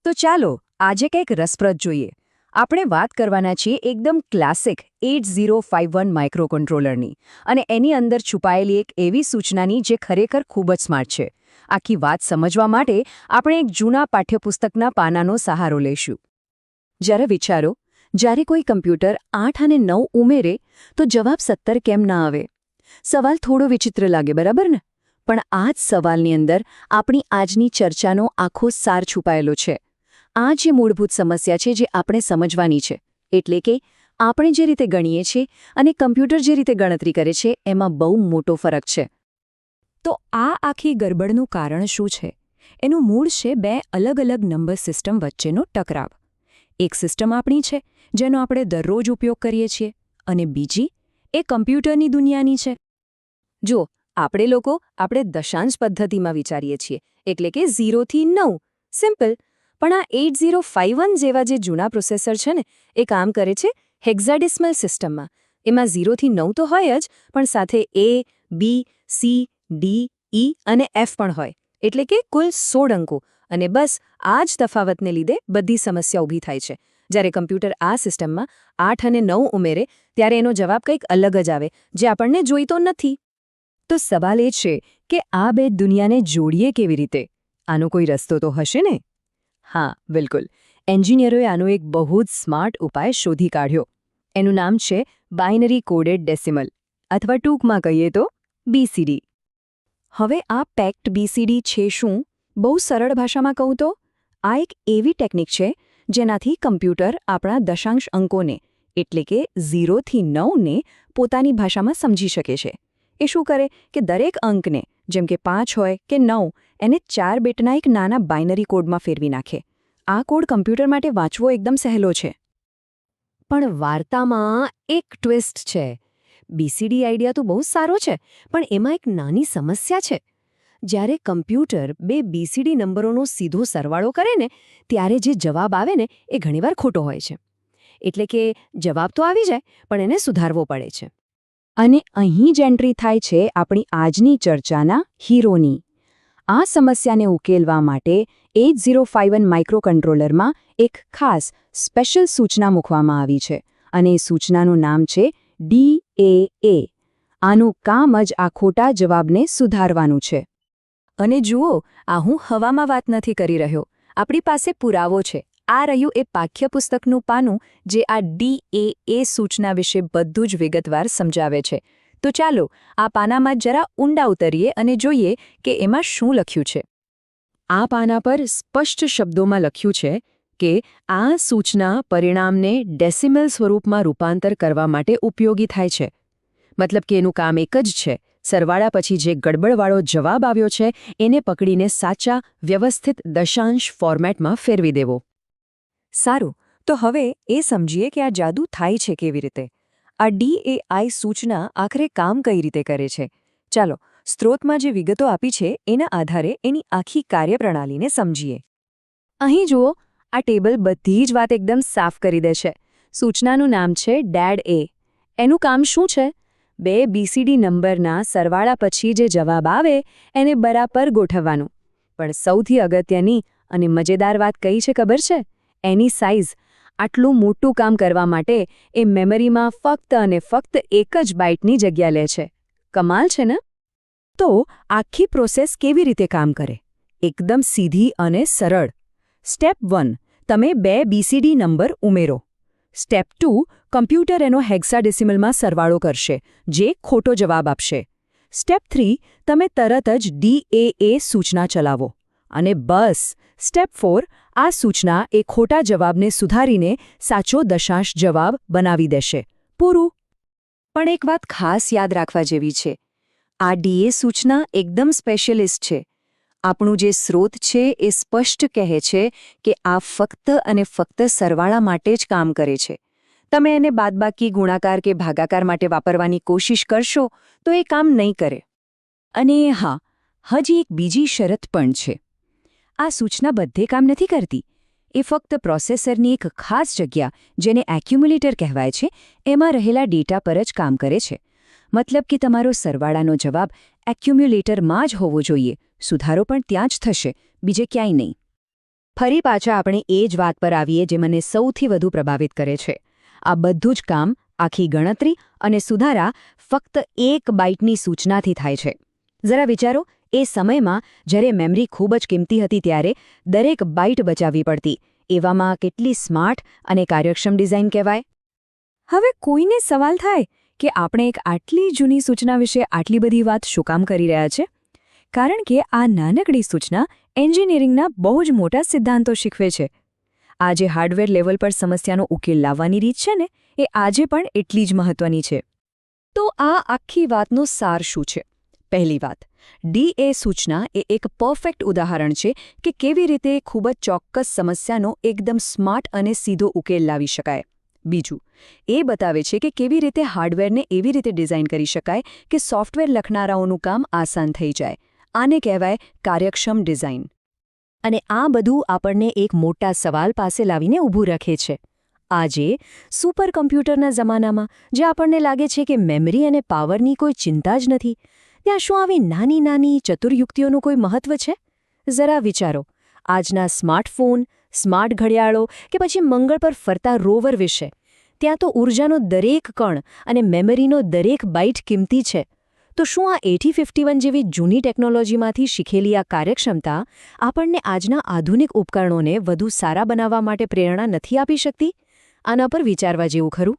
તો ચાલો આજે કંઈક રસપ્રદ જોઈએ. આપણે વાત કરવાના છીએ એકદમ ક્લાસિક 8051 માઇક્રોકન્ટ્રોલરની અને એની અંદર છુપાયેલી એક એવી સૂચનાની જે ખરેખર ખૂબ જ સ્માર્ટ છે. આખી વાત સમજવા માટે આપણે એક જૂના પાઠ્યપુસ્તકના પાનાનો સહારો લઈશું. જ્યારે વિચારો, જ્યારે કોઈ કમ્પ્યુટર 8 અને 9 ઉમેરે તો જવાબ 17 કેમ ના આવે? સવાલ થોડો વિચિત્ર લાગે, બરાબર ને? પણ આ જ સવાલની અંદર આપણી આજની ચર્ચાનો આખો સાર છુપાયેલો છે. આ જે મૂળભૂત સમસ્યા છે જે આપણે સમજવાની છે, એટલે કે આપણે જે રીતે ગણીએ છીએ અને કમ્પ્યુટર જે રીતે ગણતરી કરે છે એમાં બહુ મોટો ફરક છે. તો આ આખી ગરબડનું કારણ શું છે? એનું મૂળ છે બે અલગ અલગ નંબર સિસ્ટમ વચ્ચેનો ટકરાવ. એક સિસ્ટમ આપણી છે જેનો આપણે દરરોજ ઉપયોગ કરીએ છીએ અને બીજી એ કમ્પ્યુટરની દુનિયાની છે. જો આપણે દશાંશ પદ્ધતિમાં વિચારીએ છીએ, એટલે કે 0 થી 9, સિમ્પલ. પણ આ 8051 જેવા જે જૂના પ્રોસેસર છે ને, એ કામ કરે છે હેક્સાડેસિમલ સિસ્ટમમાં. એમાં 0 થી 9 તો હોય જ, પણ સાથે A, B, C, D, E અને F પણ હોય, એટલે કે કુલ 16 અંકો. અને બસ આ જ તફાવતને લીધે બધી સમસ્યા ઊભી થાય છે. જ્યારે કમ્પ્યુટર આ સિસ્ટમમાં 8 અને 9 ઉમેરે ત્યારે એનો જવાબ કંઈક અલગ જ આવે, જે આપણને જોઈતો નથી. તો સવાલ એ છે કે આ બે દુનિયાને જોડીએ કેવી રીતે? આનો કોઈ રસ્તો તો હશે ને? હા, બિલકુલ. એન્જિનિયરોએ આનો એક બહુ જ સ્માર્ટ ઉપાય શોધી કાઢ્યો. એનું નામ છે બાઇનરી કોડેડ ડેસિમલ, અથવા ટૂંકમાં કહીએ તો BCD. હવે આ પેક્ડ BCD છે શું? બહુ સરળ ભાષામાં કહું તો આ એક એવી ટેકનિક છે જેનાથી કમ્પ્યુટર આપણા દશાંશ અંકોને, એટલે કે 0 થી 9ને પોતાની ભાષામાં સમજી શકે છે. એ શું કરે કે દરેક અંકને, જેમ કે 5 હોય કે 9, એને 4 બીટના એક નાના બાઇનરી કોડમાં ફેરવી નાખે. આ કોડ કમ્પ્યુટર માટે વાંચવો એકદમ સહેલો છે. પણ વાર્તામાં એક ટ્વિસ્ટ છે. BCD આઈડિયા તો બહુ સારો છે, પણ એમાં એક નાની સમસ્યા છે. જ્યારે કમ્પ્યુટર બે BCD નંબરોનો સીધો સરવાળો કરે ને, ત્યારે જે જવાબ આવે ને એ ઘણીવાર ખોટો હોય છે. એટલે કે જવાબ તો આવી જાય, પણ એને સુધારવો પડે છે. અને અહીં જ એન્ટ્રી થાય છે આપણી આજની ચર્ચાના હીરોની. આ સમસ્યાને ઉકેલવા માટે 8051 માઇક્રોકન્ટ્રોલરમાં એક ખાસ સ્પેશિયલ સૂચના મૂકવામાં આવી છે, અને એ સૂચનાનું નામ છે DAA. આનું કામ જ આ ખોટા જવાબને સુધારવાનું છે. અને જુઓ, આ હું હવામાં વાત નથી કરી રહ્યો. આપણી પાસે પુરાવો છે. આ રહ્યું એ પાઠ્યપુસ્તકનું પાનું જે આ DAA સૂચના વિશે બધું જ વિગતવાર સમજાવે છે. તો ચાલો આ પાનામાં જરા ઊંડા ઉતરીએ અને જોઈએ કે એમાં શું લખ્યું છે. આ પાના પર સ્પષ્ટ શબ્દોમાં લખ્યું છે કે આ સૂચના પરિણામને ડેસિમલ સ્વરૂપમાં રૂપાંતર કરવા માટે ઉપયોગી થાય છે. મતલબ કે એનું કામ એક જ છે, સરવાળા પછી જે ગડબડવાળો જવાબ આવ્યો છે એને પકડીને સાચા, વ્યવસ્થિત દશાંશ ફોર્મેટમાં ફેરવી દેવો. સારું, તો હવે એ સમજીએ કે આ જાદુ થાય છે કેવી રીતે. આ DAI સૂચના આખરે કામ કઈ રીતે કરે છે. ચાલો, સ્ત્રોતમાં જે વિગતો આપી છે એના આધારે એની આખી કાર્યપ્રણાલીને સમજીએ. અહીં જુઓ, આ ટેબલ બધી જ વાત એકદમ સાફ કરી દે છે. સૂચનાનું નામ છે DAD-A. એનું કામ શું છે? બે BCD નંબરના સરવાળા પછી જે જવાબ આવે એને બરાબર ગોઠવવાનું. પણ સૌથી અગત્યની અને મજેદાર વાત કઈ છે ખબર છે? એની સાઇઝ. આટલું મોટું કામ કરવા માટે એ મેમરીમાં ફક્ત અને ફક્ત એક જ બાઇટની જગ્યા લે છે. કમાલ છે ને? તો આખી પ્રોસેસ કેવી રીતે કામ કરે? એકદમ સીધી અને સરળ. સ્ટેપ 1, તમે બે BCD નંબર ઉમેરો. સ્ટેપ 2, કમ્પ્યુટર એનો હેક્સાડેસિમલમાં સરવાળો કરશે, જે ખોટો જવાબ આપશે. સ્ટેપ 3, તમે તરત જ DAA સૂચના ચલાવો. અને બસ, સ્ટેપ 4, આ સૂચના એ ખોટા જવાબને સુધારીને સાચો દશાંશ જવાબ બનાવી દેશે. પૂરું. પણ એક વાત ખાસ યાદ રાખવા જેવી છે. આ DA સૂચના એકદમ સ્પેશિયલિસ્ટ છે. આપણું જે સ્ત્રોત છે એ સ્પષ્ટ કહે છે કે આ ફક્ત અને ફક્ત સરવાળા માટે જ કામ કરે છે. તમે એને બાદબાકી, ગુણાકાર કે ભાગાકાર માટે વાપરવાની કોશિશ કરશો તો એ કામ નહીં કરે. અને હા, હજી એક બીજી શરત પણ છે. આ સૂચના બધે કામ નથી કરતી. એ ફક્ત પ્રોસેસરની એક ખાસ જગ્યા, જેને એક્યુમ્યુલેટર કહેવાય છે, એમાં રહેલા ડેટા પર જ કામ કરે છે. મતલબ કે તમારો સરવાળાનો જવાબ એક્યુમ્યુલેટરમાં જ હોવો જોઈએ. સુધારો પણ ત્યાં જ થશે, બીજે ક્યાંય નહીં. ફરી પાછા આપણે એ જ વાત પર આવીએ જે મને સૌથી વધુ પ્રભાવિત કરે છે. આ બધું જ કામ, આખી ગણતરી અને સુધારા ફક્ત એક બાઇટની સૂચનાથી થાય છે. જરા વિચારો, એ સમયમાં જ્યારે મેમરી ખૂબ જ કિંમતી હતી ત્યારે દરેક બાઇટ બચાવવી પડતી. એવામાં કેટલી સ્માર્ટ અને કાર્યક્ષમ ડિઝાઇન કહેવાય. હવે કોઈને સવાલ થાય કે આપણે એક આટલી જૂની સૂચના વિશે આટલી બધી વાત શું કામ કરી રહ્યા છે? કારણ કે આ નાનકડી સૂચના એન્જિનિયરિંગના બહુ જ મોટા સિદ્ધાંતો શીખવે છે. આ જે હાર્ડવેર લેવલ પર સમસ્યાનો ઉકેલ લાવવાની રીત છે ને, એ આજે પણ એટલી જ મહત્વની છે. તો આ આખી વાતનો સાર શું છે? પહેલી વાત, DA સૂચના એ એક પરફેક્ટ ઉદાહરણ છે કે કેવી રીતે ખૂબ જ ચોક્કસ સમસ્યાનો એકદમ સ્માર્ટ અને સીધો ઉકેલ લાવી શકાય. બીજું, એ બતાવે છે કે કેવી રીતે હાર્ડવેરને એવી રીતે ડિઝાઇન કરી શકાય કે સોફ્ટવેર લખનારાઓનું કામ આસાન થઈ જાય. આને કહેવાય કાર્યક્ષમ ડિઝાઇન. અને આ બધું આપણને એક મોટા સવાલ પાસે લાવીને ઊભું રાખે છે. આજે સુપર કમ્પ્યુટરના જમાનામાં જે આપણને લાગે છે કે મેમરી અને પાવરની કોઈ ચિંતા જ નથી, ત્યાં શું આવી નાની નાની ચતુર્યુક્તિઓનું કોઈ મહત્વ છે? જરા વિચારો, આજના સ્માર્ટફોન, સ્માર્ટ ઘડિયાળો કે પછી મંગળ પર ફરતા રોવર વિશે. ત્યાં તો ઊર્જાનો દરેક કણ અને મેમરીનો દરેક બાઇટ કિંમતી છે. તો શું આ 8051 જેવી જૂની ટેકનોલોજીમાંથી શીખેલી આ કાર્યક્ષમતા આપણને આજના આધુનિક ઉપકરણોને વધુ સારા બનાવવા માટે પ્રેરણા નથી આપી શકતી? આના પર વિચારવા જેવું ખરું.